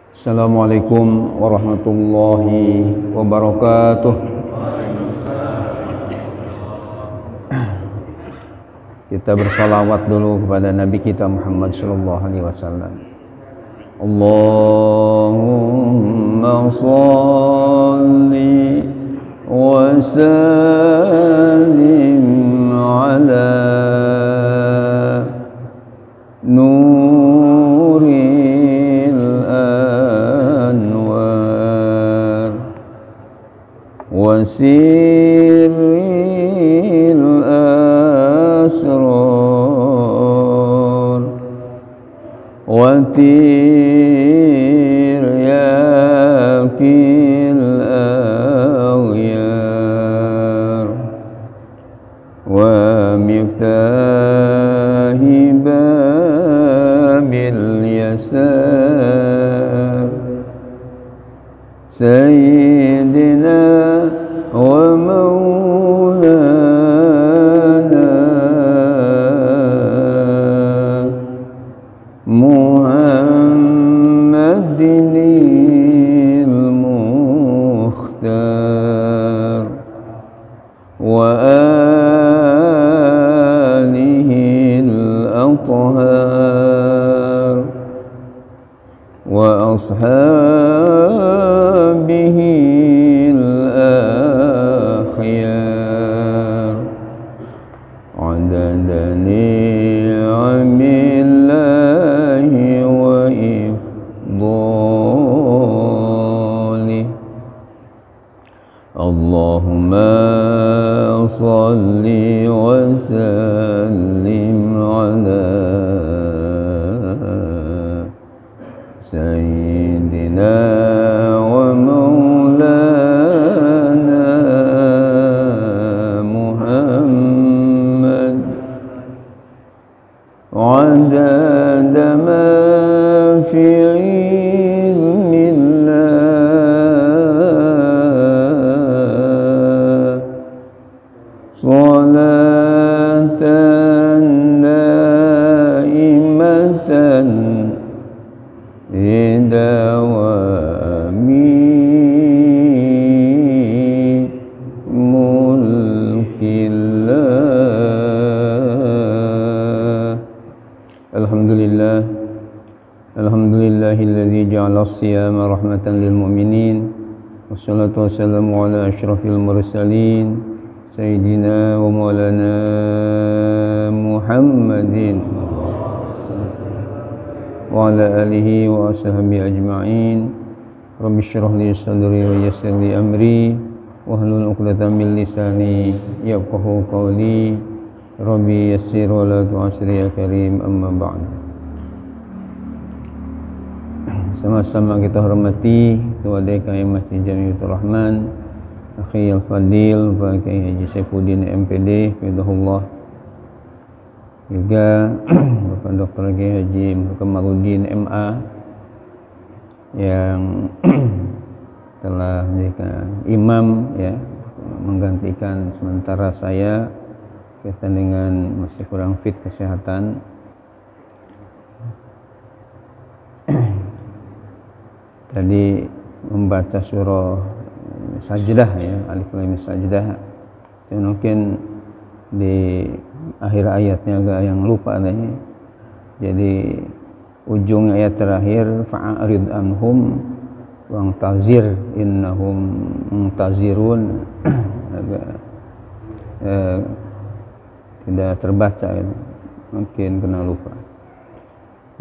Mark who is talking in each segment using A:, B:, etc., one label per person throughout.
A: Assalamualaikum warahmatullahi wabarakatuh. Kita bersalawat dulu kepada Nabi kita Muhammad sallallahu alaihi wasallam. Allahumma shalli wa sallim ala nuril anwar wa sirril asrar wa tiryakil aghyar wa miftahi babil yasar sayyidina wa maulana Muhammadinil Mukhtar wa alihil athhar wa ashabihil akhyar adada ni'amillahi wa ifdali. Allahumma salli wa sallim ala sayyidina wa maulana Muhammad adada ma fi ilmillah salatan daimatan idawami mulkillah. Alhamdulillah, alhamdulillahilladzi ja'ala as-siyama rahmatan lil mu'minin wassalatu wassalamu ala asyrafil mursalin sayyidina wa maulana Muhammadin wa ala alihi wa ashabihi ajma'in. Rabbi shrah li sadri wa yassir li amri wahlul 'uqdatam min lisani yafqahu qawli. Rabbi yassir wa la tu'assir ya karim, amma ba'd. Sama-sama kita hormati Ketua DKM Masjid Jamiatul Rahman Akhi Al-Fadil Pak Kiai Haji Saifuddin MPD Hafizahullah, juga Bapak Dr. Kiai Haji Kamaluddin MA yang telah menjadi imam ya, menggantikan sementara saya kaitan dengan masih kurang fit kesehatan. Tadi membaca surah Sajdah ya, Alif Lam Mim Sajdah. Mungkin di akhir ayatnya agak yang lupa nih. Jadi ujung ayat terakhir fa'arid anhum wangtazir innahum muntazirun agak tidak terbaca gitu. Mungkin kena lupa.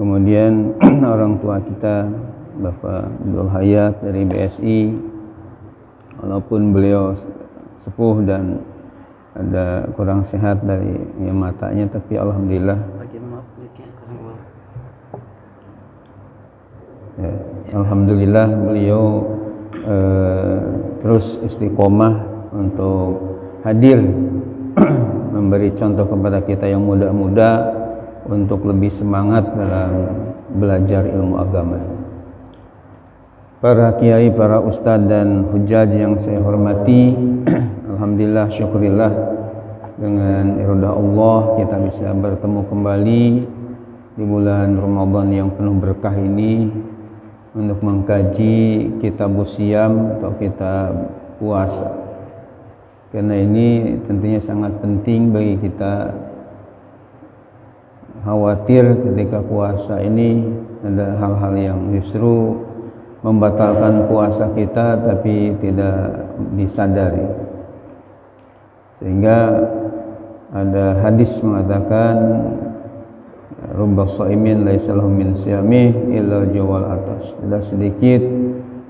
A: Kemudian orang tua kita Bapak Abdul Hayat dari BSI, walaupun beliau sepuh dan ada kurang sehat dari matanya, tapi alhamdulillah ya, alhamdulillah beliau terus istiqomah untuk hadir memberi contoh kepada kita yang muda-muda untuk lebih semangat dalam belajar ilmu agama. Para kiai, para ustadz dan hujaj yang saya hormati, alhamdulillah, syukurillah, dengan irodah Allah kita bisa bertemu kembali di bulan Ramadan yang penuh berkah ini untuk mengkaji kitab Siyam atau kitab puasa. Karena ini tentunya sangat penting bagi kita. Khawatir ketika puasa ini ada hal-hal yang justru membatalkan puasa kita tapi tidak disadari. Sehingga ada hadis mengatakan rubba shaimin laisa lahu min siyamih illa jawal atas. Tidak sedikit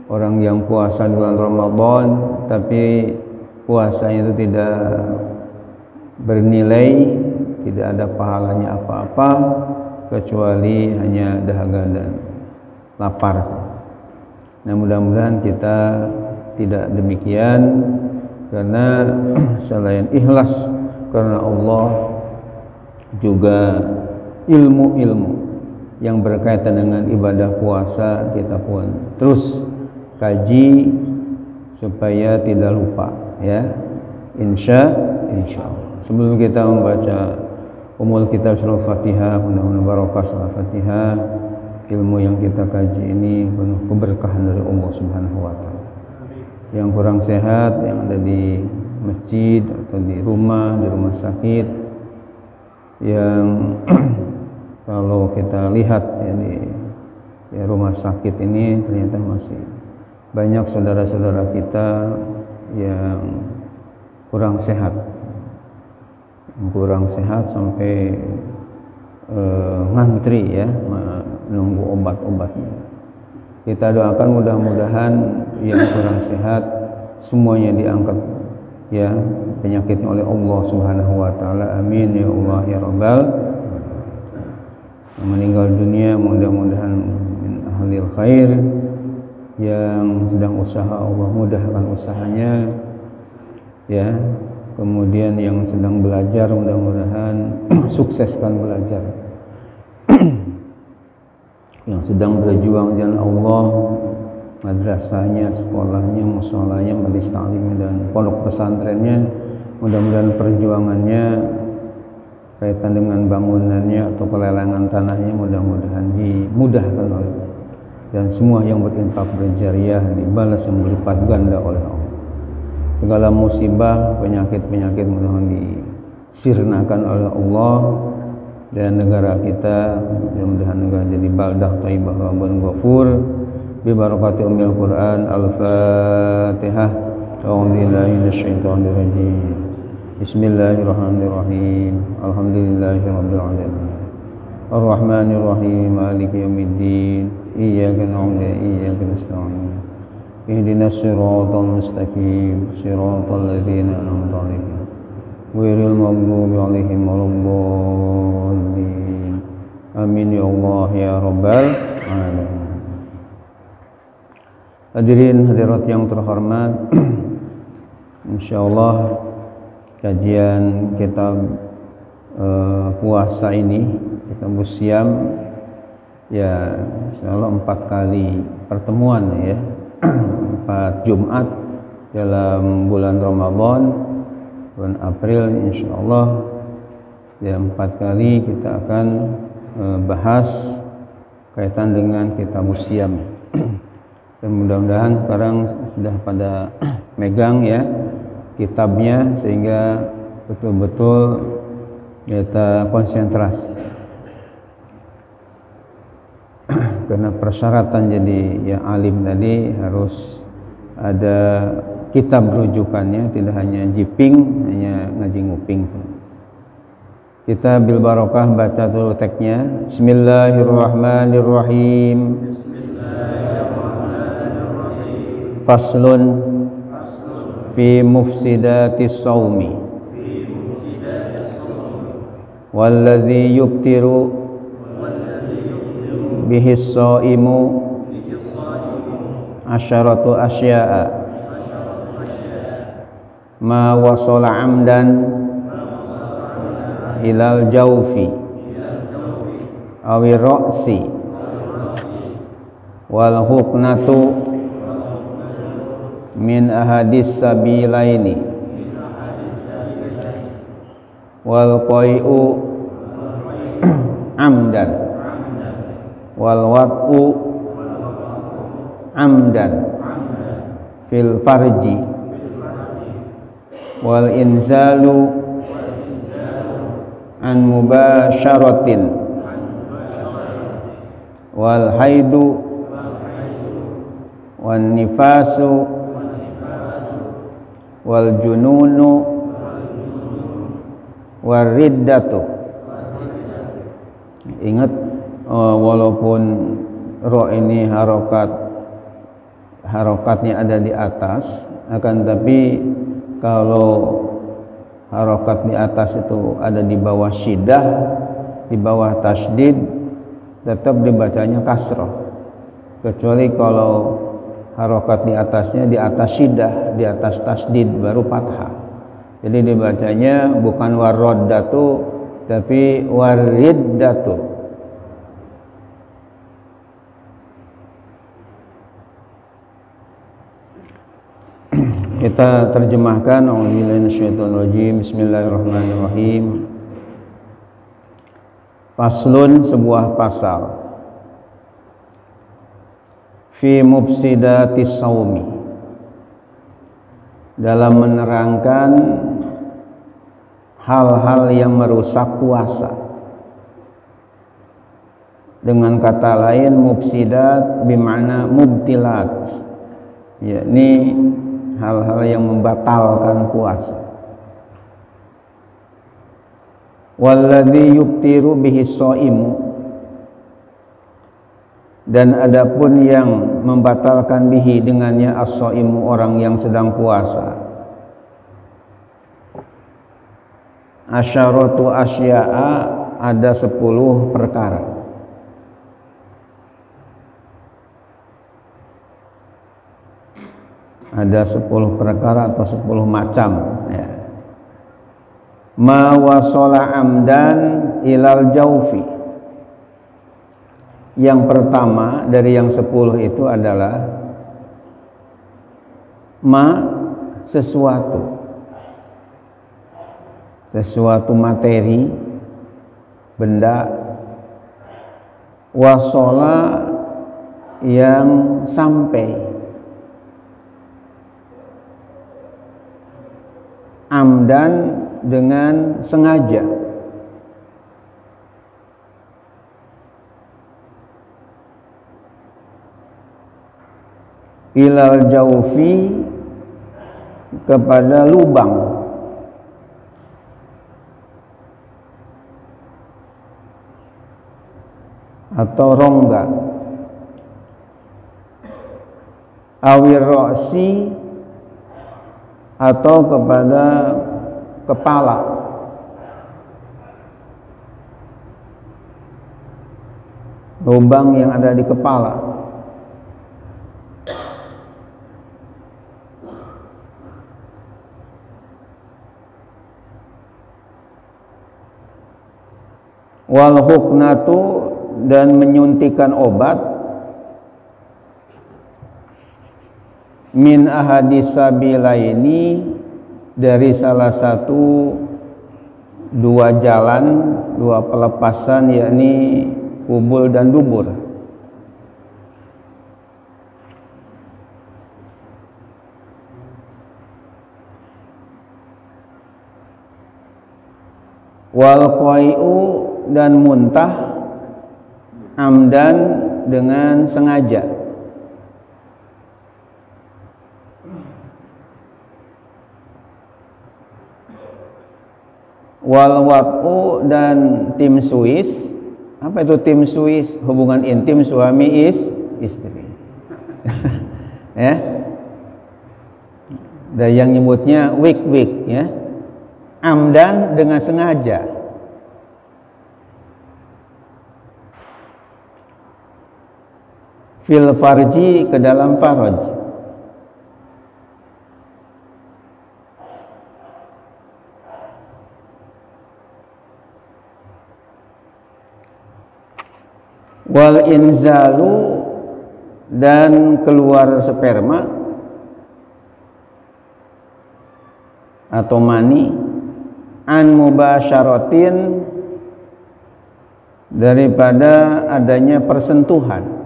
A: orang yang puasa di bulan Ramadan tapi puasanya itu tidak bernilai, tidak ada pahalanya apa-apa kecuali hanya dahaga dan lapar. Nah, mudah-mudahan kita tidak demikian, karena selain ikhlas karena Allah, juga ilmu-ilmu yang berkaitan dengan ibadah puasa kita pun terus kaji supaya tidak lupa, ya. Insya Allah. Sebelum kita membaca umul kitab surah Fatihah, mudah-mudahan barokah surah Fatihah, ilmu yang kita kaji ini penuh keberkahan dari Allah Subhanahu wa taala. Yang kurang sehat, yang ada di masjid atau di rumah sakit, yang kalau kita lihat ya di rumah sakit ini ternyata masih banyak saudara-saudara kita yang kurang sehat sampai ngantri ya menunggu obat-obatnya. Kita doakan mudah-mudahan yang kurang sehat semuanya diangkat ya penyakitnya oleh Allah Subhanahu wa taala. Amin ya Allah ya Rabbal. Yang meninggal dunia mudah-mudahan min ahlil khair, yang sedang usaha Allah mudahkan usahanya ya. Kemudian yang sedang belajar mudah-mudahan sukseskan belajar. Yang sedang berjuang jalan Allah, madrasahnya, sekolahnya, musholanya, majelis ta'limnya dan pondok pesantrennya, mudah-mudahan perjuangannya kaitan dengan bangunannya atau pelelangan tanahnya mudah-mudahan dimudahkan oleh Allah, dan semua yang berinfak berjariah dibalas yang berlipat ganda oleh Allah. Segala musibah, penyakit-penyakit mudah-mudahan disirnakan oleh Allah, dan negara kita mudah-mudahan negara jadi baldah thayyibah rabbun ghafur bi barakati ummil Quran. Al-Fatihah. A'udzubillahi minasyaitonir rajim. Bismillahirrahmanirrahim. Alhamdulillahirabbil alamin. Ar-Rahmanir Rahim. Maliki yaumiddin. Iyyaka na'budu wa iyyaka nasta'in. Ihdinas siratal mustaqim. Siratal ladzina an'amta 'alaihim ghairil maghdubi 'alaihim waladdallin. Amin ya Allah ya Rabbal alamin. Hadirin hadirat yang terhormat, insyaallah kajian kitab puasa ini, kitab Siyam ya, insyaallah 4 kali pertemuan ya. 4 Jumat dalam bulan Ramadan, bulan April insyaallah ya, 4 kali kita akan bahas kaitan dengan kitab Siyam. Dan mudah-mudahan sekarang sudah pada megang ya kitabnya, sehingga betul-betul kita konsentrasi. Karena persyaratan jadi yang alim tadi harus ada kitab rujukannya, tidak hanya jiping, hanya ngaji nguping. Kita bil barokah baca dulu teksnya. Bismillahirrahmanirrahim. Faslun fi mufsidatis shaumi walladzi yubtiru bihi shaimu asyaratu asya'a ma wasala amdan ilal jawfi awir ra'si wal huknatu min ahadis sabilaini wal qai'u amdan wal wat'u amdan fil farji wal inzalu an mubasyaratin wal haidu wan nifasu wal jununu war riddatu. Ingat, walaupun ro ini harokatnya ada di atas, akan tapi kalau harokat di atas itu ada di bawah syiddah, di bawah tasydid, tetap dibacanya kasroh, kecuali kalau harokat di atasnya di atas syiddah, di atas tasydid baru fathah. Jadi dibacanya bukan warroddatu tapi wariddatu. Kita terjemahkan. A'udzubillahi minasyaitonir rajim. Bismillahirrahmanirrahim. Faslun, sebuah pasal. Fi mufsidatis saumi, dalam menerangkan hal-hal yang merusak puasa. Dengan kata lain, mufsidat bimana mubtilat, yakni hal-hal yang membatalkan puasa. Walladzi yubtiru bihi shaimu, dan adapun yang membatalkan bihi dengannya as-shaimu, orang yang sedang puasa. Asyaratu asya'a, ada 10 perkara. Ada 10 perkara atau 10 macam ya. Ma wasala amdan ilal jaufi. Yang pertama dari yang 10 itu adalah ma, sesuatu materi, benda, wasala yang sampai, amdan dengan sengaja. Ilal jaufi, kepada lubang. Atau rongga. Awir ro'si, atau kepada kepala. Lubang yang ada di kepala. Wal huknatu, dan menyuntikan obat. Min ahadis sabilaini, dari salah satu dua jalan, dua pelepasan, yakni kubul dan dubur. Wal qai'u, dan muntah, amdan dengan sengaja. Wal wat'u, dan tim Swiss. Apa itu tim Swiss? Hubungan intim suami istri. Ya. Dan yang nyebutnya wik-wik ya. Amdan dengan sengaja. Fil farji, ke dalam faraj. Wal inzalu, dan keluar sperma atau mani, an mubasyaratin, daripada adanya persentuhan.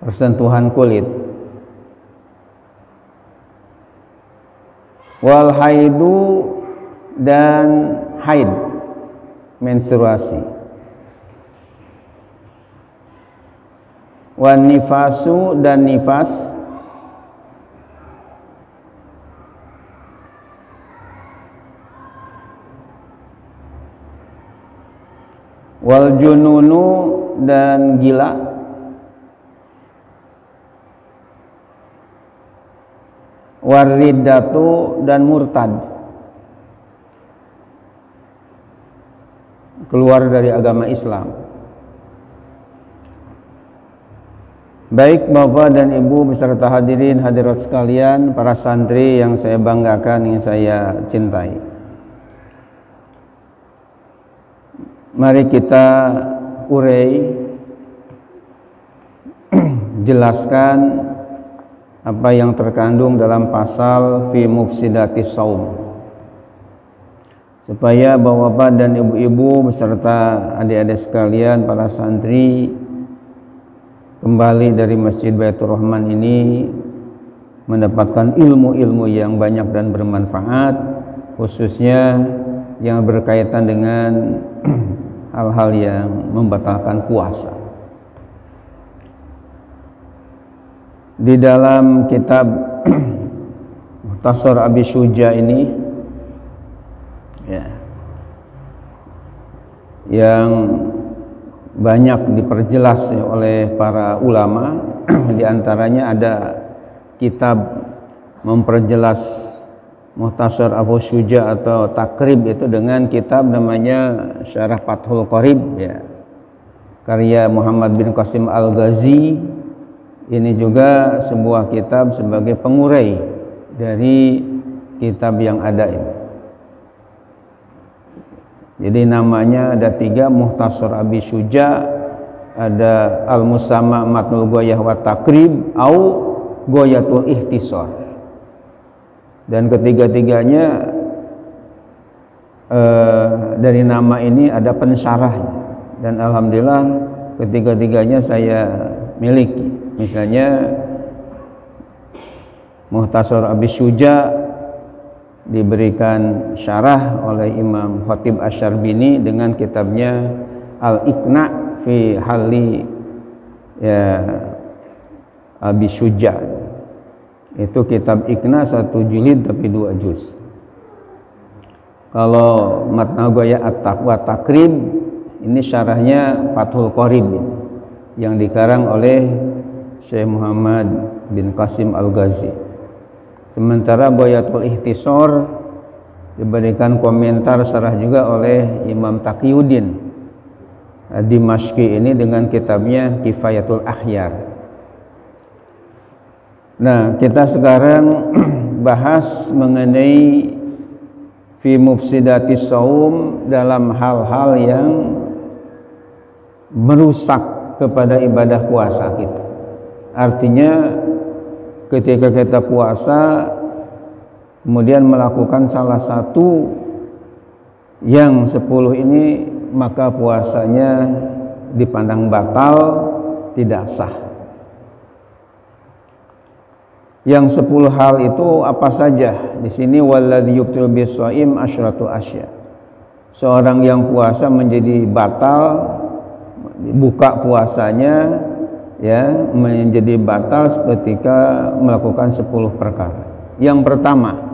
A: persentuhan kulit. Wal haidu dan haid, menstruasi. Wan nifasu dan nifas. Wal jununu dan gila. Waridatu dan murtad, keluar dari agama Islam. Baik Bapak dan Ibu beserta hadirin hadirat sekalian, para santri yang saya banggakan, yang saya cintai, mari kita urai, jelaskan apa yang terkandung dalam pasal fi mufsidatis saum, supaya bapak-bapak dan ibu-ibu beserta adik-adik sekalian, para santri kembali dari Masjid Baitur Rahman ini mendapatkan ilmu-ilmu yang banyak dan bermanfaat, khususnya yang berkaitan dengan hal-hal yang membatalkan puasa. Di dalam kitab Mukhtasar Abi Syuja ini, ya, yang banyak diperjelas oleh para ulama, di antaranya ada kitab memperjelas Mukhtasar Abu Syuja atau takrib itu dengan kitab namanya Syarah Fathul Qorib, ya, karya Muhammad bin Qasim Al-Ghazi. Ini juga sebuah kitab sebagai pengurai dari kitab yang ada ini. Jadi namanya ada 3, Mukhtasar Abi Syuja, ada Al-Musamma Matnul Ghoyah wa Takrib, au Ghoyatul Ikhtisar. Dan ketiga-tiganya dari nama ini ada pensyarahnya, dan alhamdulillah ketiga-tiganya saya miliki. Misalnya Mukhtasar Abi Syuja diberikan syarah oleh Imam Khatib Asy-Syarbini dengan kitabnya Al-Iqna fi Halli, ya, Abi Syuja. Itu kitab Iqna 1 jilid tapi 2 juz. Kalau Matnul Ghoyah At-Taqwa Takrib, ini syarahnya Fathul Qorib yang dikarang oleh Syekh Muhammad bin Qasim Al-Ghazi. Sementara Ghoyatul Ikhtisar diberikan komentar syarah juga oleh Imam Taqiyuddin Dimashqi ini dengan kitabnya Kifayatul Akhyar. Nah, kita sekarang bahas mengenai fi mufsidatis saum, dalam hal-hal yang merusak kepada ibadah puasa kita. Artinya ketika kita puasa kemudian melakukan salah satu yang 10 ini, maka puasanya dipandang batal, tidak sah. Yang 10 hal itu apa saja? Di sini walladzi yubtil bisaim asyratu asya. Seorang yang puasa menjadi batal, buka puasanya, ya, menjadi batal ketika melakukan 10 perkara. Yang pertama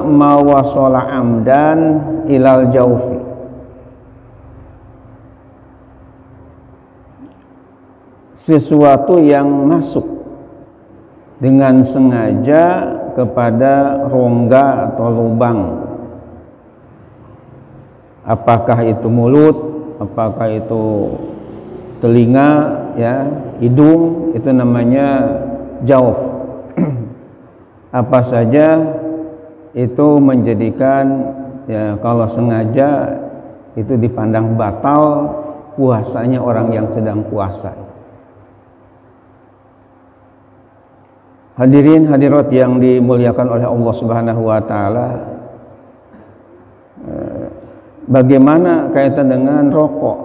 A: mawasala amdan ilal jaufi, sesuatu yang masuk dengan sengaja kepada rongga atau lubang, apakah itu mulut, apakah itu telinga, ya, hidung, itu namanya jauf. Apa saja itu menjadikan, ya, kalau sengaja itu dipandang batal puasanya orang yang sedang puasa. Hadirin hadirat yang dimuliakan oleh Allah Subhanahu wa taala, bagaimana kaitan dengan rokok?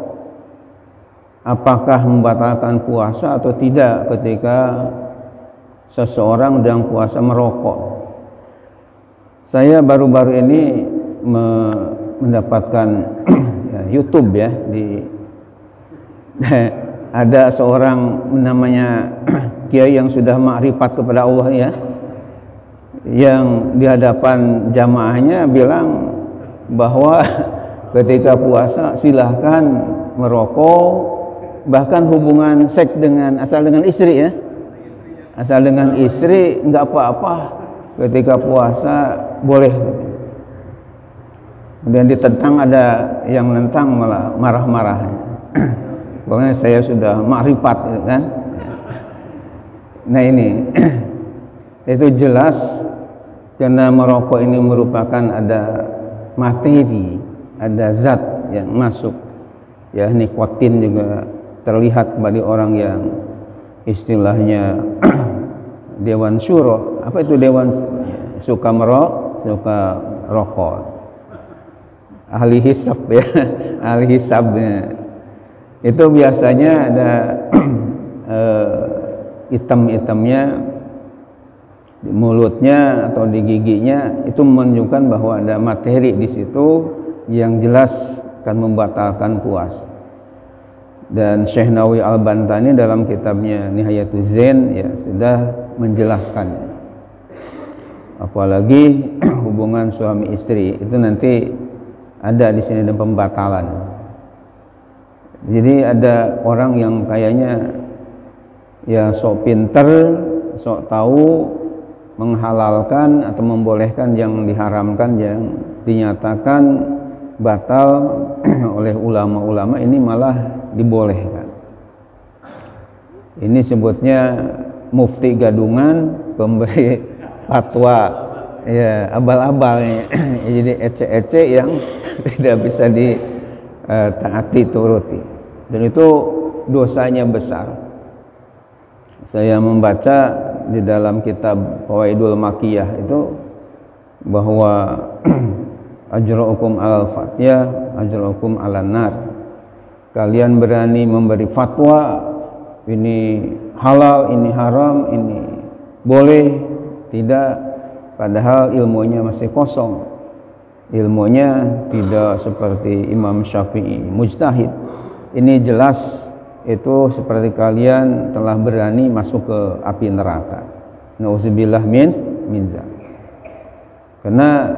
A: apakah membatalkan puasa atau tidak ketika seseorang sedang puasa merokok. Saya baru-baru ini mendapatkan YouTube ya, ada seorang namanya kiai yang sudah ma'rifat kepada Allah ya, yang di hadapan jamaahnya bilang bahwa ketika puasa silahkan merokok, bahkan hubungan seks asal dengan istri ya, asal dengan istri nggak apa-apa, ketika puasa boleh. Kemudian ditentang, ada yang nentang malah marah-marah. Pokoknya saya sudah makrifat kan. Nah ini itu jelas karena merokok ini merupakan ada materi, ada zat yang masuk ya, nikotin juga terlihat bagi orang yang istilahnya dewan syuro. Apa itu dewan? Suka rokok, ahli hisab ya, ahli hisabnya itu biasanya ada hitam-hitamnya di mulutnya atau di giginya, itu menunjukkan bahwa ada materi di situ yang jelas akan membatalkan puasa. Dan Syekh Nawawi Al-Bantani dalam kitabnya Nihayatuz Zain ya sudah menjelaskannya. Apalagi hubungan suami istri itu nanti ada di sini ada pembatalan. Jadi ada orang yang kayaknya ya sok pinter, sok tahu menghalalkan atau membolehkan yang diharamkan, yang dinyatakan batal oleh ulama-ulama, ini malah dibolehkan. Ini sebutnya mufti gadungan, pemberi fatwa ya abal-abal. Jadi ece-ece yang tidak bisa ditaati, turuti, dan itu dosanya besar. Saya membaca di dalam kitab Fawaidul Makiyah itu bahwa ajra'ukum al-fatyah ajra'ukum alan-nar, kalian berani memberi fatwa ini halal, ini haram, ini boleh, tidak, padahal ilmunya masih kosong, ilmunya tidak seperti Imam Syafi'i mujtahid. Ini jelas itu seperti kalian telah berani masuk ke api neraka. Nauzubillah min zalik. Karena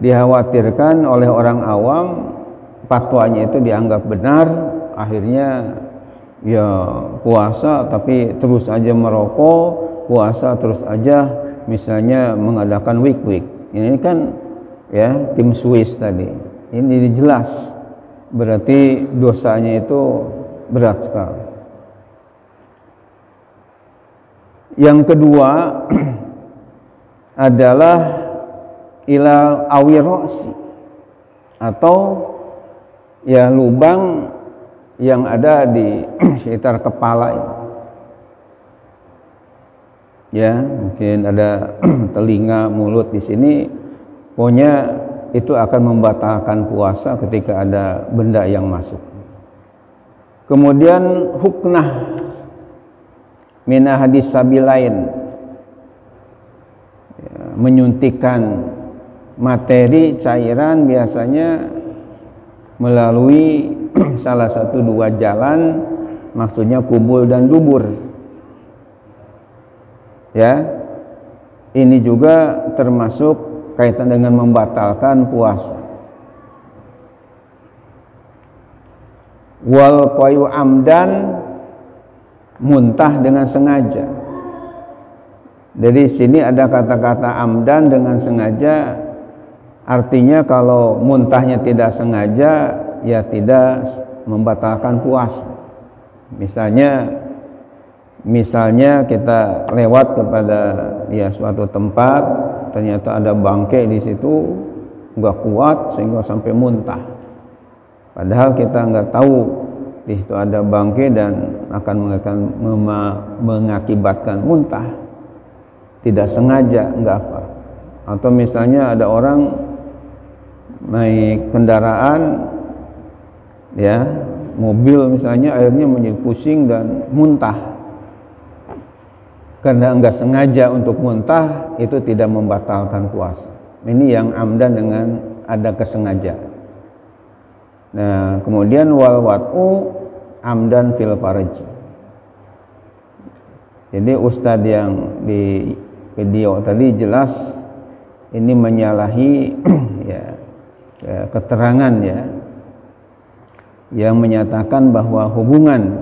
A: dikhawatirkan oleh orang awam fatwanya itu dianggap benar, akhirnya ya puasa tapi terus aja merokok, puasa terus aja misalnya mengadakan week. Ini kan ya tim Swiss tadi. Ini jelas berarti dosanya itu berat sekali. Yang kedua adalah ilal awirosi, atau ya lubang yang ada di sekitar kepala ini. Ya, mungkin ada telinga, mulut di sini. Pokoknya itu akan membatalkan puasa ketika ada benda yang masuk. Kemudian huknah mina hadis sabilain, ya, menyuntikkan materi cairan biasanya melalui salah satu dua jalan, maksudnya kubul dan dubur. Ya, ini juga termasuk kaitan dengan membatalkan puasa. Wal qayu amdan, muntah dengan sengaja. Dari sini ada kata-kata amdan dengan sengaja, artinya kalau muntahnya tidak sengaja ya tidak membatalkan puasa. Misalnya kita lewat kepada ya suatu tempat, ternyata ada bangkai di situ, nggak kuat sehingga sampai muntah. Padahal kita nggak tahu di situ ada bangkai dan akan mengakibatkan muntah. Tidak sengaja, nggak apa. Atau misalnya ada orang naik kendaraan, ya mobil misalnya airnya menjadi pusing dan muntah. Karena enggak sengaja untuk muntah, itu tidak membatalkan puasa. Ini yang amdan dengan ada kesengajaan. Nah, kemudian wal wat'u amdan fil farj. Jadi ustadz yang di video tadi jelas ini menyalahi keterangan yang menyatakan bahwa hubungan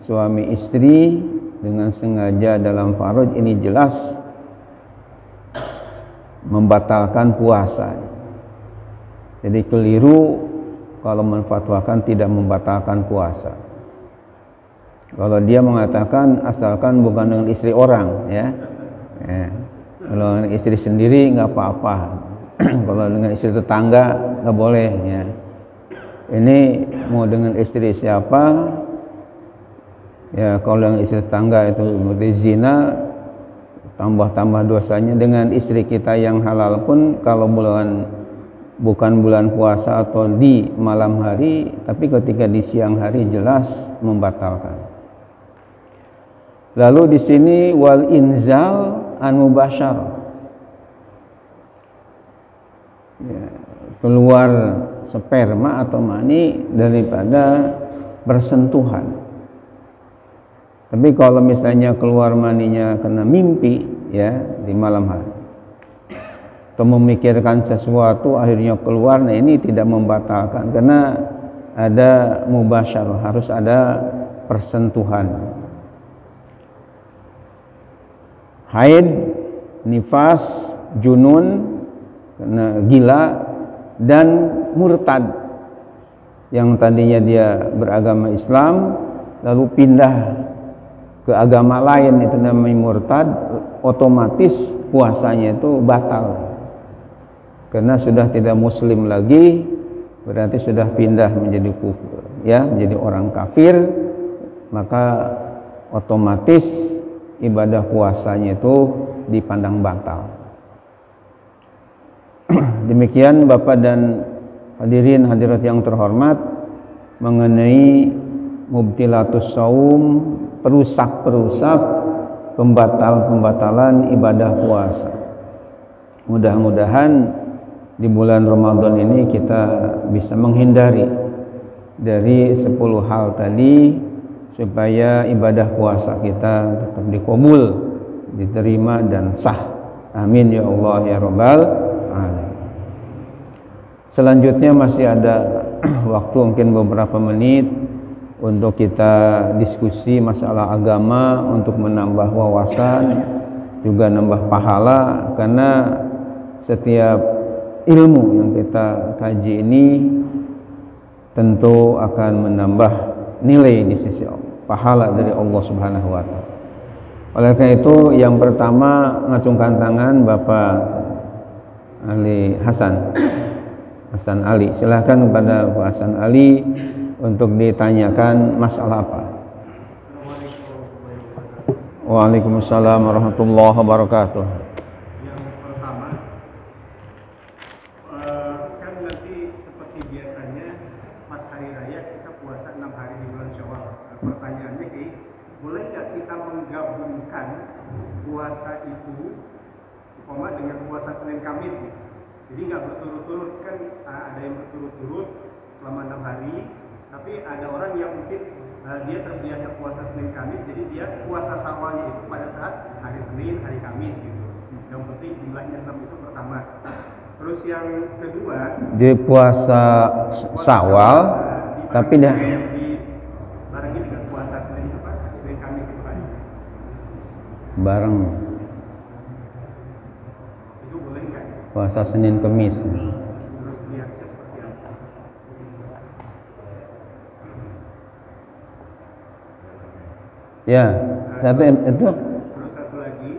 A: suami istri dengan sengaja dalam farj ini jelas membatalkan puasa. Jadi keliru kalau menfatwakan tidak membatalkan puasa. Kalau dia mengatakan asalkan bukan dengan istri orang, kalau dengan istri sendiri nggak apa-apa. Kalau dengan istri tetangga nggak boleh, ya. Ini mau dengan istri siapa? Ya, kalau dengan istri tetangga itu berarti zina, tambah-tambah dosanya. Dengan istri kita yang halal pun kalau bukan bulan puasa atau di malam hari, tapi ketika di siang hari jelas membatalkan. Lalu di sini wal inzal an mubasyarah, keluar sperma atau mani daripada bersentuhan. Tapi kalau misalnya keluar maninya karena mimpi di malam hari atau memikirkan sesuatu akhirnya keluar, nah ini tidak membatalkan karena ada mubasyarah, harus ada persentuhan. Haid, nifas, junun, karena gila, dan murtad yang tadinya dia beragama Islam lalu pindah ke agama lain, itu namanya murtad, otomatis puasanya itu batal karena sudah tidak muslim lagi, berarti sudah pindah menjadi kufur, menjadi orang kafir, maka otomatis ibadah puasanya itu dipandang batal. Demikian Bapak dan hadirin hadirat yang terhormat mengenai mubtilatus saum, perusak-perusak, pembatal-pembatalan ibadah puasa. Mudah-mudahan di bulan Ramadan ini kita bisa menghindari dari 10 hal tadi supaya ibadah puasa kita tetap dikabul, diterima dan sah. Amin ya Allah ya Rabbal alamin. Selanjutnya masih ada waktu mungkin beberapa menit untuk kita diskusi masalah agama untuk menambah wawasan, juga nambah pahala, karena setiap ilmu yang kita kaji ini tentu akan menambah nilai di sisi Allah, pahala dari Allah Subhanahu wa taala. Oleh karena itu yang pertama ngacungkan tangan Bapak Ali Hasan Ali. Silahkan kepada Pak Hasan Ali untuk ditanyakan masalah apa. Waalaikumsalam warahmatullahi wabarakatuh.
B: Yang pertama, kan nanti seperti biasanya pas hari raya kita puasa 6 hari di bulan Syawal. Pertanyaannya, boleh nggak kita menggabungkan puasa itu dengan puasa Senin Kamis nih? Jadi nggak berturut-turut, kan ada yang berturut-turut selama 6 hari, tapi ada orang yang mungkin dia terbiasa puasa Senin Kamis, jadi dia puasa Syawalnya itu pada saat hari Senin, hari Kamis gitu. Yang penting jumlahnya 6 itu pertama. Terus yang kedua,
A: dia puasa Syawal, tapi dah
B: barengi dengan puasa Senin Kamis itu kan?
A: Bareng.
B: Itu boleh nggak?
A: Puasa Senin Kamis.
B: Terus lihatnya seperti apa?
A: Ya, satu itu.
B: Terus satu lagi,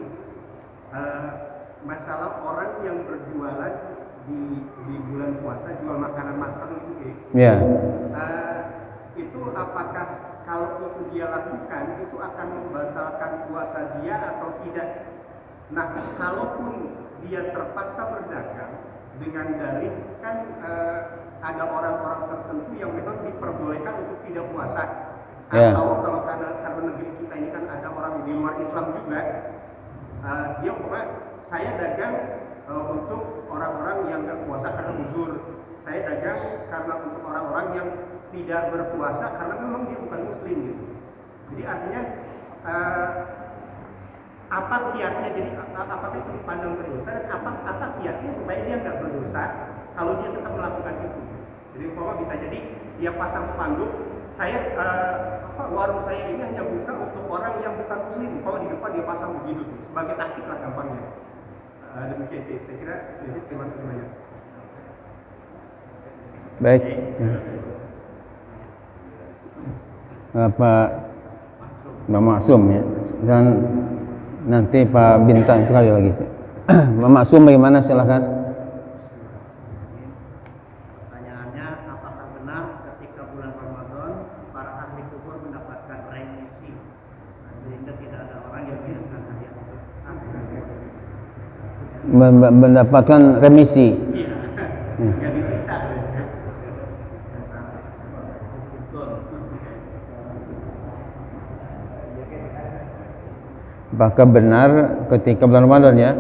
B: masalah orang yang berjualan di bulan puasa, jual makanan matang itu,
A: Ya.
B: itu apakah kalau itu dia lakukan itu akan membatalkan puasa dia atau tidak? Nah, kalaupun dia terpaksa berdagang dengan dalih, kan ada orang-orang tertentu yang memang diperbolehkan untuk tidak puasa.
A: Ya.
B: Atau kalau karena negeri kita ini kan ada orang di luar Islam juga, dia pokoknya saya dagang untuk orang-orang yang nggak puasa karena uzur. Saya dagang karena untuk orang-orang yang tidak berpuasa karena memang dia bukan muslim gitu. Jadi artinya apa kiatnya, jadi apakah itu dipandang berdosa dan apa kiatnya supaya dia nggak berdosa kalau dia tetap melakukan itu. Jadi umpama bisa jadi dia pasang spanduk, saya warung saya ini hanya buka untuk orang yang bukan muslim. Kalau di depan dia pasang begitu tuh, sebagai taktik lah gampangnya. Demikian saya kira. Terima kasih banyak.
A: Baik. Pak Maksum ya, dan nanti Pak Bintang sekali lagi. Pak Maksum bagaimana, silahkan.
B: Pertanyaannya, apakah benar ketika bulan Ramadan para ahli kubur mendapatkan remisi sehingga tidak ada orang yang menginginkan hadiah itu?
A: Mendapatkan remisi.
B: Iya, nggak disiksa.
A: Apakah benar ketika bulan Ramadan ya?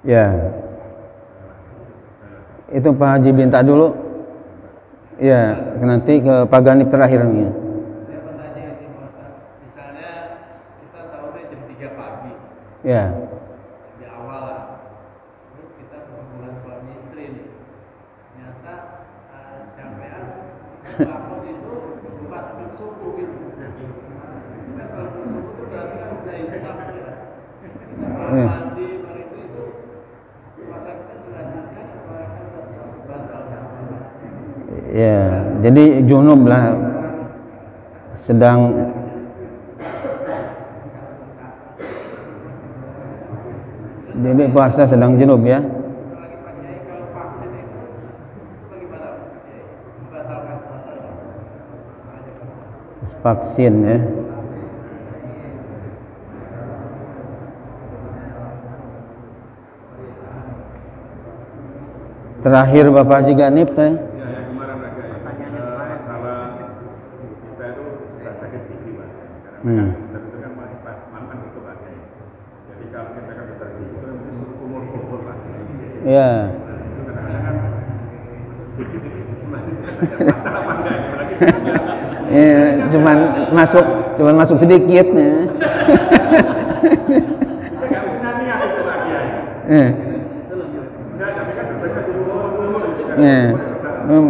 A: Ya, itu Pak Haji Binta dulu. Ya, nanti ke Pak Ganip terakhir nih.
C: Saya bertanya ini, misalnya kita sahurnya jam 3 pagi,
A: Ya,
C: di awal lah, terus kita berhubungan suami istri nih, ternyata capean bangun itu buka sebelum subuh gitu. Kita kalau sebelum subuh itu berarti kan udah insaf ya. Kita kalau mandi hari itu puasa kita dilanjutkan atau akan tetap batal?
A: ya. Jadi junub lah, sedang jadi puasa sedang junub ya.
C: Apalagi Pak Kiai kalau vaksin itu bagaimana Pak Kiai? Membatalkan puasa?
A: Vaksin ya. Terakhir Bapak Haji Ganip teh.
D: Ya, yang kemarin agak masalah kita itu sudah sakit gigi, Pak. Karena kan itu kan masih mantan itu Pak. Jadi kalau kita kan dokter gigi itu mesti umur Pak.
A: Ya.
D: Itu kadang-kadang kan sedikit masih apa enggak ya? Berarti
A: Ya, cuman masuk sedikit ya.
D: enggak benar niat itu Pak Kiai. Enggak, tapi kan dokter umur gitu kan.
A: Ya.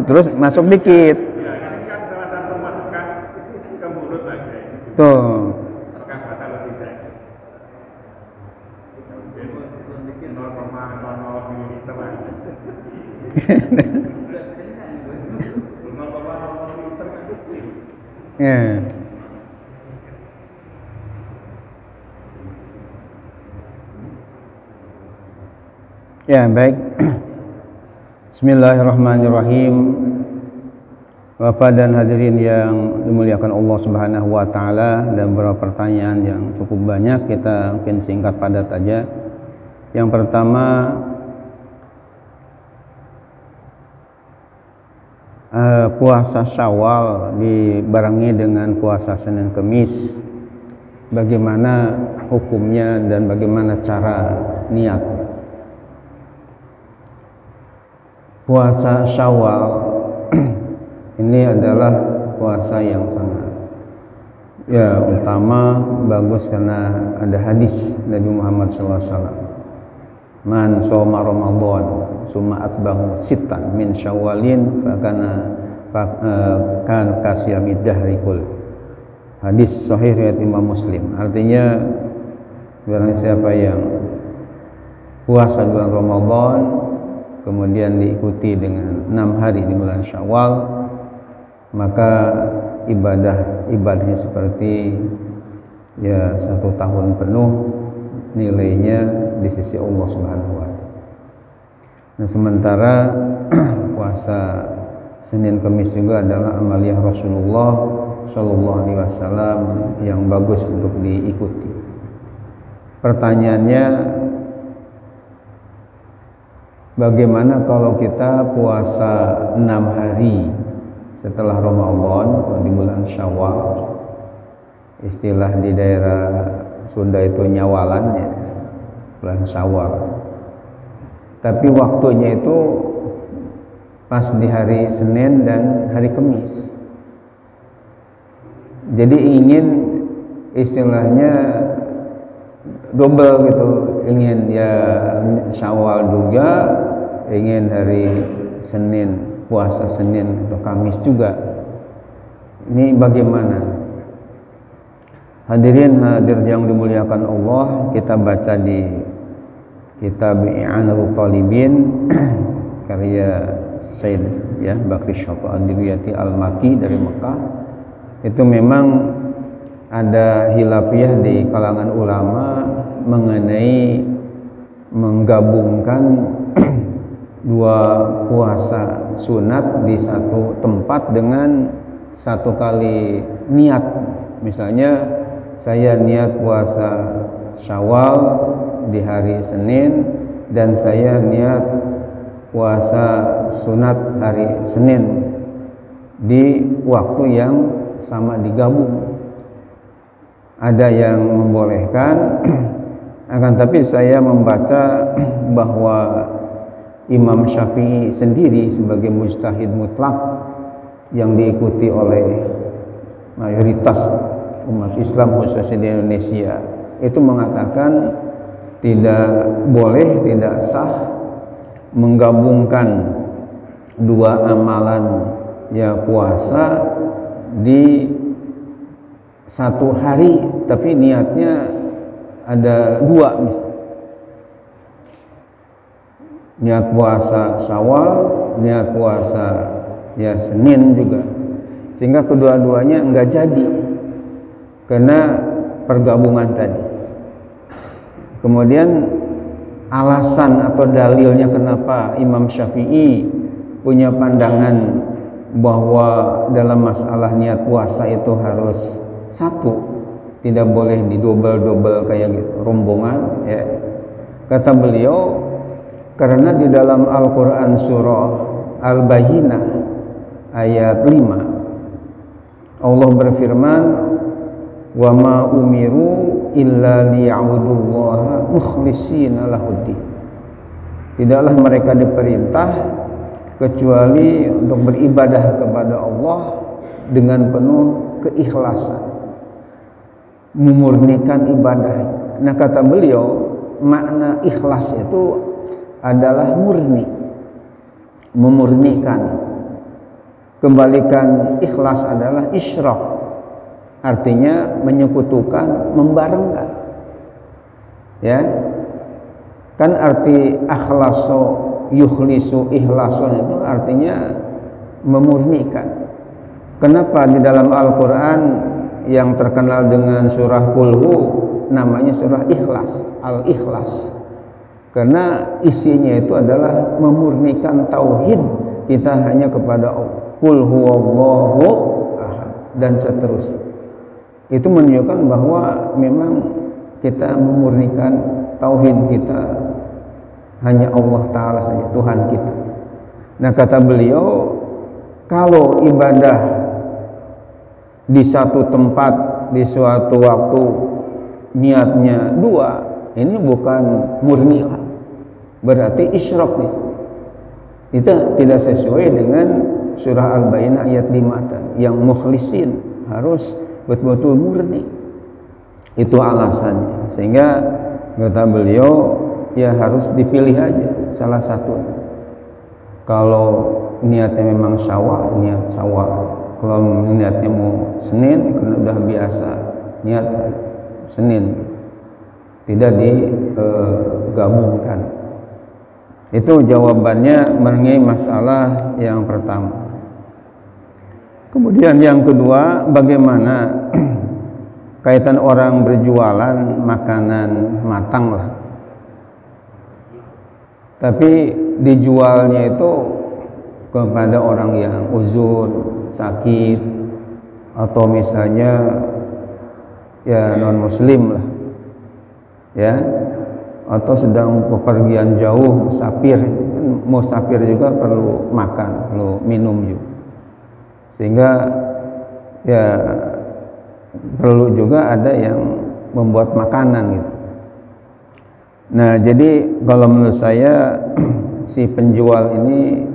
A: Terus masuk dikit.
D: Ya, ini kan salah satu masukan ke mulut Pak Kiai.
A: Tuh.
D: Apakah batal atau tidak? Mungkin 0,00 mililiter lah. 0,00 mililiter kan kecil.
A: Ya. Ya, baik. Bismillahirrahmanirrahim. Bapak dan hadirin yang dimuliakan Allah Subhanahu wa taala, dan beberapa pertanyaan yang cukup banyak, kita mungkin singkat padat aja. Yang pertama, puasa Syawal dibarengi dengan puasa Senin Kemis. Bagaimana hukumnya dan bagaimana cara niat? Puasa Syawal ini adalah puasa yang sangat utama, bagus karena ada hadis Nabi Muhammad SAW. Man shoma Ramadan summa atbahu sittan min Syawalin kan kasyamid dahri kul. Hadis sahih riwayat Imam Muslim. Artinya barang siapa yang puasa bulan Ramadan kemudian diikuti dengan 6 hari di bulan Syawal, maka ibadahnya seperti 1 tahun penuh nilainya di sisi Allah Subhanahu wa taala. Nah, sementara puasa Senin Kamis juga adalah amaliyah Rasulullah Shallallahu Alaihi Wasallam yang bagus untuk diikuti. Pertanyaannya, bagaimana kalau kita puasa 6 hari setelah Ramadan di bulan Syawal? Istilah di daerah Sunda itu nyawalan ya, bulan Syawal. Tapi waktunya itu pas di hari Senin dan hari Kamis. Jadi ingin istilahnya double gitu, ingin ya Syawal juga, ingin hari Senin, puasa Senin atau Kamis juga. Ini bagaimana? Hadirin hadir yang dimuliakan Allah, kita baca di kitab I'anatul Talibin karya Said ya Bakri Syafa Al-Diriyati Al-Maki dari Mekah. Itu memang ada hilafiyah di kalangan ulama mengenai menggabungkan dua puasa sunat di satu tempat dengan satu kali niat. Misalnya saya niat puasa Syawal di hari Senin dan saya niat puasa sunat hari Senin di waktu yang sama digabung. Ada yang membolehkan, akan tapi saya membaca bahwa Imam Syafi'i sendiri sebagai mujtahid mutlak yang diikuti oleh mayoritas umat Islam khususnya di Indonesia itu mengatakan tidak boleh, tidak sah menggabungkan dua amalan ya puasa di satu hari tapi niatnya ada dua, misalnya niat puasa Syawal, niat puasa ya Senin juga, sehingga kedua-duanya enggak jadi karena pergabungan tadi. Kemudian alasan atau dalilnya kenapa Imam Syafi'i punya pandangan bahwa dalam masalah niat puasa itu harus satu, tidak boleh didobel-dobel kayak gitu, rombongan ya. Kata beliau, karena di dalam Al-Quran surah Al-Bayyinah ayat 5 Allah berfirman, wa ma umiru illa liya'budullaha mukhlishina lahuddin. Tidaklah mereka diperintah kecuali untuk beribadah kepada Allah dengan penuh keikhlasan, memurnikan ibadah. Nah, kata beliau, makna ikhlas itu adalah murni, memurnikan. Kembalikan ikhlas adalah isyrak, artinya menyekutukan, membarengkan. Ya, kan arti akhlaso yukhlisu ikhlason itu artinya memurnikan. Kenapa di dalam Al-Quran yang terkenal dengan surah Qulhu namanya surah Ikhlas, Al-Ikhlas? Karena isinya itu adalah memurnikan tauhid kita hanya kepada Allah. Qul huwallahu ahad dan seterusnya. Itu menunjukkan bahwa memang kita memurnikan tauhid kita hanya Allah Ta'ala saja, Tuhan kita. Nah, kata beliau, kalau ibadah di satu tempat, di suatu waktu, niatnya dua, ini bukan murni lah, berarti isyrak di sini. Itu tidak sesuai dengan surah Al-Bayyinah ayat 5 yang mukhlisin, harus betul-betul murni. Itu alasannya. Sehingga kata beliau, ya harus dipilih aja salah satu. Kalau niatnya memang Syawal, niat Syawal. Kalau niatnya mau Senin, karena udah biasa niat Senin, tidak digabungkan. Itu jawabannya mengenai masalah yang pertama. Kemudian yang kedua, bagaimana kaitan orang berjualan makanan matang lah, tapi dijualnya itu kepada orang yang uzur, sakit, atau misalnya ya non muslim lah, ya, atau sedang bepergian jauh, musafir. Musafir juga perlu makan, perlu minum juga, sehingga ya perlu juga ada yang membuat makanan gitu. Nah, jadi kalau menurut saya si penjual ini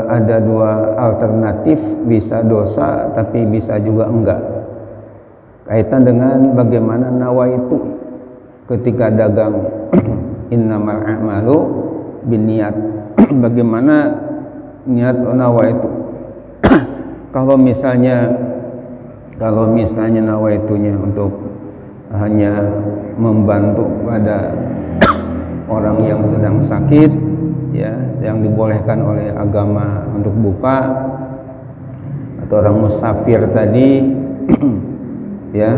A: ada dua alternatif, bisa dosa tapi bisa juga enggak. Kaitan dengan bagaimana nawaitu ketika dagang. Innamal a'malu binniyat. Bagaimana niat nawaitu. Kalau misalnya nawaitunya untuk hanya membantu pada orang yang sedang sakit, ya, yang dibolehkan oleh agama untuk buka, atau orang musafir tadi, ya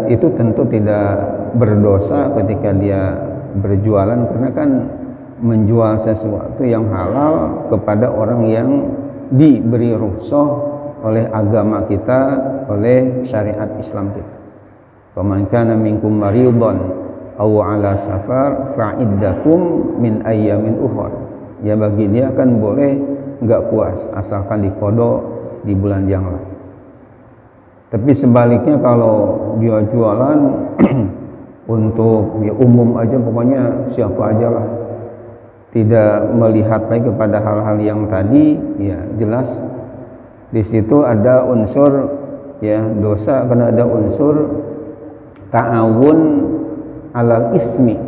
A: itu tentu tidak berdosa ketika dia berjualan, karena kan menjual sesuatu yang halal kepada orang yang diberi rukhsah oleh agama kita, oleh syariat Islam kita. Faman kana minkum maridun aw ala safar fa'iddatum min ayyamin ukhra. Ya, bagi dia kan boleh enggak puas asalkan diqada di bulan yang lain. Tapi sebaliknya kalau dia jualan untuk ya umum aja, pokoknya siapa aja lah, tidak melihat lagi kepada hal-hal yang tadi, ya jelas di situ ada unsur ya dosa, karena ada unsur ta'awun alal ismi.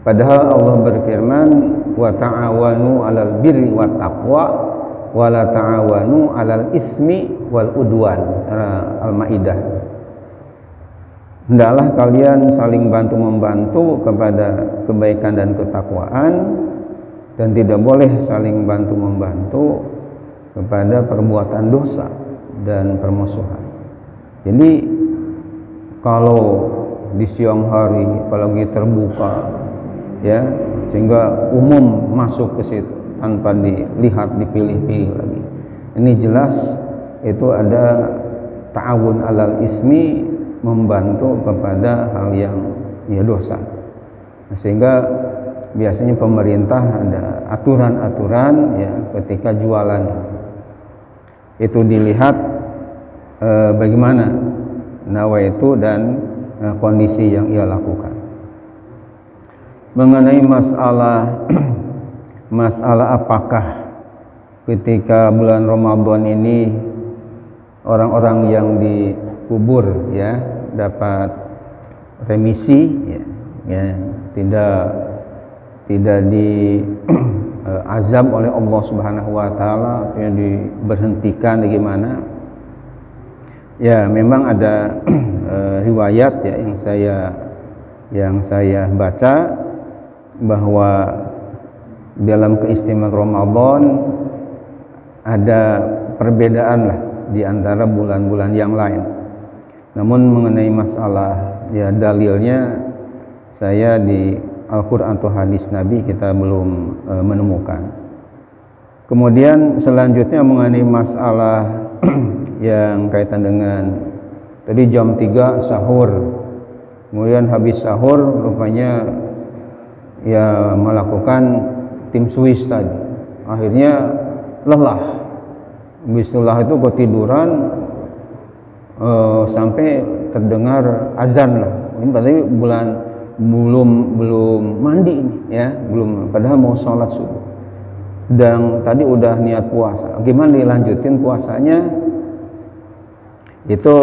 A: Padahal Allah berfirman wa ta'awanu alal birri wat taqwa wa la ta'awanu alal ismi wal udwan, surah Al-Maidah. Hendaklah kalian saling bantu-membantu kepada kebaikan dan ketakwaan, dan tidak boleh saling bantu-membantu kepada perbuatan dosa dan permusuhan. Jadi kalau di siang hari apalagi terbuka, ya, sehingga umum masuk ke situ tanpa dilihat, dipilih-pilih lagi, ini jelas itu ada ta'awun alal ismi, membantu kepada hal yang ya dosa. Sehingga biasanya pemerintah ada aturan-aturan ya ketika jualan itu dilihat bagaimana nawaitu dan kondisi yang ia lakukan. Mengenai masalah apakah ketika bulan Ramadan ini orang-orang yang dikubur ya dapat remisi, ya tidak diazab oleh Allah Subhanahu wa taala, yang diberhentikan bagaimana. Ya, memang ada riwayat ya yang saya baca bahwa dalam keistimewaan Ramadan ada perbedaan lah di antara bulan-bulan yang lain. Namun mengenai masalah ya dalilnya, saya di Al-Quran atau hadis Nabi kita belum menemukan. Kemudian selanjutnya mengenai masalah yang kaitan dengan tadi jam 3 sahur, kemudian habis sahur rupanya ya melakukan tim Swiss tadi, akhirnya lelah. Bismillah itu ketiduran sampai terdengar azan lah. Ini berarti belum mandi ini ya, belum, padahal mau sholat subuh. Dan tadi udah niat puasa. Gimana dilanjutin puasanya? Itu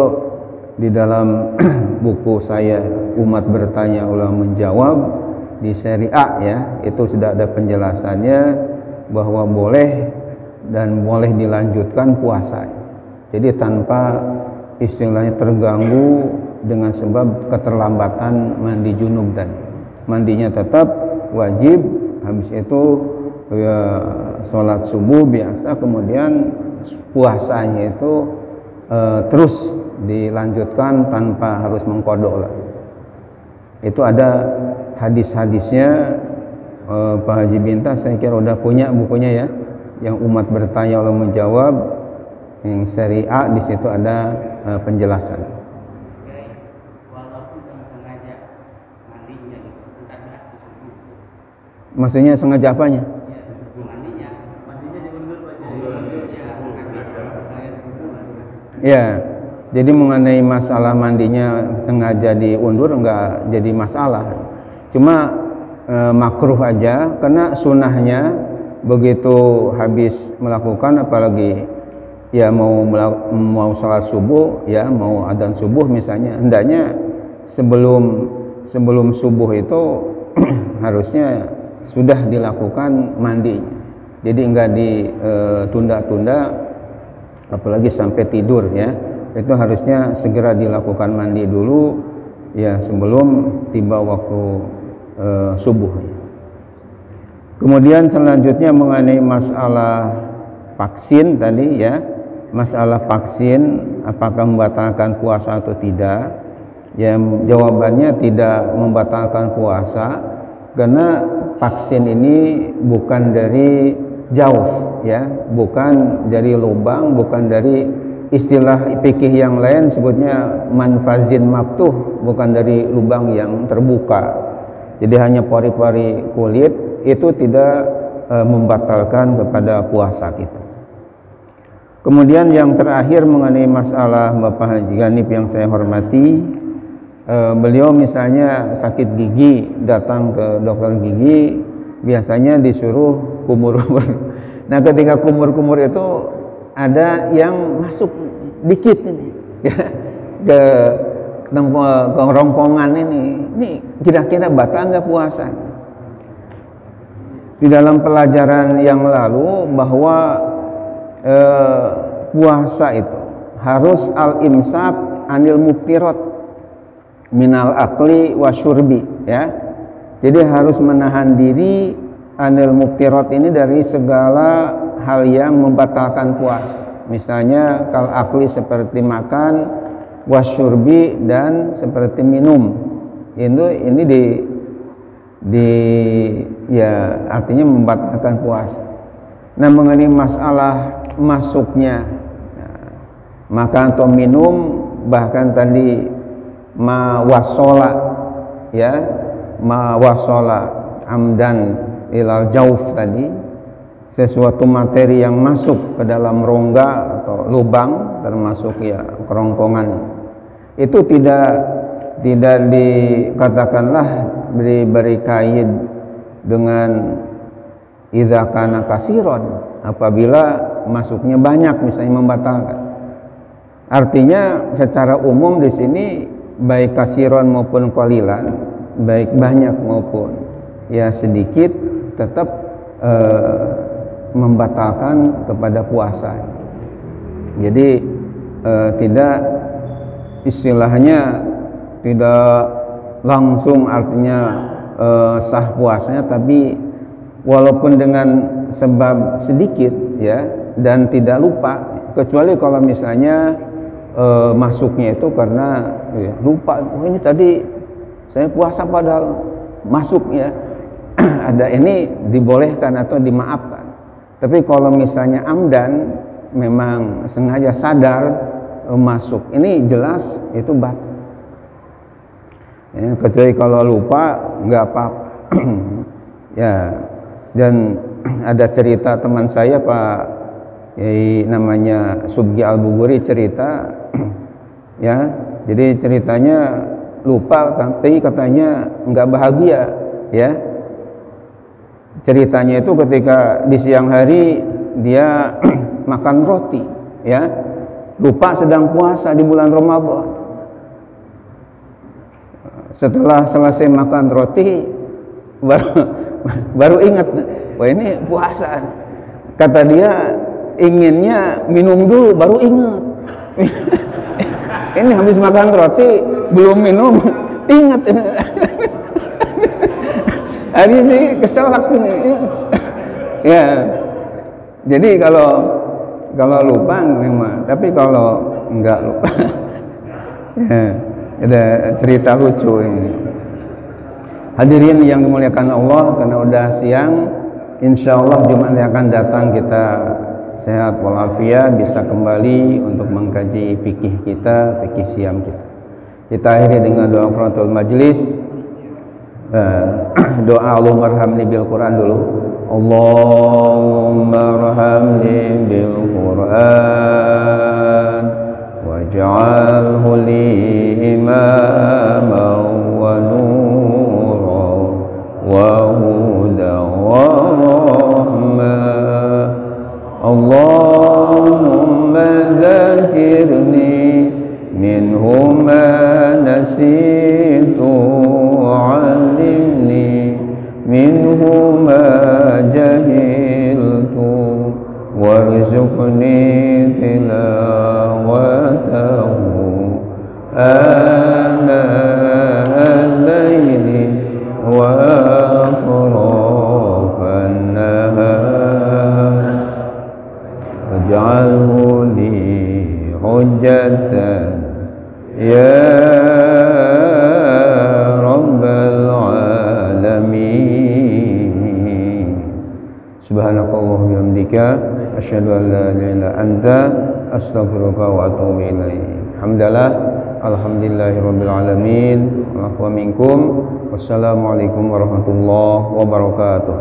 A: di dalam buku saya Umat Bertanya Ulama Menjawab di seri A ya, itu sudah ada penjelasannya bahwa boleh dan boleh dilanjutkan puasanya. Jadi tanpa istilahnya terganggu dengan sebab keterlambatan mandi junub tadi. Mandinya tetap wajib, habis itu ya sholat subuh biasa, kemudian puasanya itu terus dilanjutkan tanpa harus mengkodok lah. Itu ada hadis-hadisnya Pak Haji Bintas saya kira udah punya bukunya ya, yang umat bertanya Allah menjawab, yang seri A, di situ ada penjelasan.
C: Walaupun sengaja mandinya gitu, bukan berarti subuh.
A: Maksudnya sengaja apanya?
C: Ya, mandinya diundur aja. Ya, kayak subuh.
A: Ya, jadi mengenai masalah mandinya sengaja diundur enggak jadi masalah. Cuma makruh aja, karena sunnahnya begitu habis melakukan, apalagi ya mau sholat subuh, ya mau adzan subuh misalnya, hendaknya sebelum subuh itu harusnya sudah dilakukan mandinya. Jadi enggak ditunda-tunda, apalagi sampai tidur ya. Itu harusnya segera dilakukan mandi dulu ya sebelum tiba waktu subuh. Kemudian selanjutnya mengenai masalah vaksin tadi ya, masalah vaksin apakah membatalkan puasa atau tidak? Ya, jawabannya tidak membatalkan puasa, karena vaksin ini bukan dari jauh ya, bukan dari lubang, bukan dari istilah fikih yang lain sebutnya manfazin maftuh, bukan dari lubang yang terbuka. Jadi hanya pori-pori kulit, itu tidak membatalkan kepada puasa kita. Kemudian yang terakhir mengenai masalah Bapak Haji Ganip yang saya hormati, beliau misalnya sakit gigi, datang ke dokter gigi, biasanya disuruh kumur-kumur. Nah, ketika kumur-kumur itu ada yang masuk dikit ini ya, ke rongkongan ini kira-kira batal nggak puasa? Di dalam pelajaran yang lalu bahwa puasa itu harus al-imsak anil muftirat minal akli wasyurbi ya. Jadi harus menahan diri anil muftirat ini dari segala hal yang membatalkan puasa. Misalnya kal akli seperti makan, wasyurbi dan seperti minum. Ini ya artinya membatalkan puasa. Nah, mengenai masalah masuknya makan atau minum, bahkan tadi ma wasola ya, ma wasola amdan ilal jauf tadi, sesuatu materi yang masuk ke dalam rongga atau lubang, termasuk ya kerongkongan, itu tidak dikatakanlah diberi kaid dengan idza kana kasiron, apabila masuknya banyak misalnya membatalkan. Artinya secara umum di sini baik kasiron maupun qalilan, baik banyak maupun ya sedikit, tetap membatalkan kepada puasa. Jadi tidak istilahnya tidak langsung artinya sah puasanya, tapi walaupun dengan sebab sedikit ya, dan tidak lupa, kecuali kalau misalnya masuknya itu karena ya, lupa, oh ini tadi saya puasa padahal masuk ya, ada, ini dibolehkan atau dimaafkan. Tapi kalau misalnya amdan, memang sengaja sadar masuk, ini jelas itu batal ya, kecuali kalau lupa nggak apa-apa. Ya, dan ada cerita teman saya Pak namanya Subgi Al-Buguri cerita ya, jadi ceritanya lupa tapi katanya nggak bahagia ya. Ceritanya itu ketika di siang hari dia makan roti ya, lupa sedang puasa di bulan Ramadan. Setelah selesai makan roti baru ingat, wah ini puasa. Kata dia inginnya minum dulu baru ingat. Ini habis makan roti belum minum, ingat. Hari ini keselak ini. Ya. Jadi kalau lupa memang, tapi kalau enggak lupa ya, ada cerita lucu ini. Hadirin yang dimuliakan Allah, karena udah siang, insya Allah Jumat yang akan datang kita sehat walafiat, bisa kembali untuk mengkaji fikih kita, fikih siam kita. Kita akhiri dengan doa qiraatul majlis. Doa Allahumma arhamni bil Quran dulu. Allahumma arhamni bil Quran waj'alhu li imaman wa nuran wa hudan wa rahmah. Allahumma dzakirni minhu ma nasitu wa'allimni minhu ma jahiltu warzuqni tilawatahu ana al-layli wa atrafan nahar waj'alhu li hujjatan ya rabbal alamin. Subhanakallahumma wa bihamdika asyhadu an la ilaha illa anta astaghfiruka wa atubu ilaik. Hamdalah, alhamdulillahirabbil alamin. Wa minkum. Wassalamualaikum warahmatullahi wabarakatuh.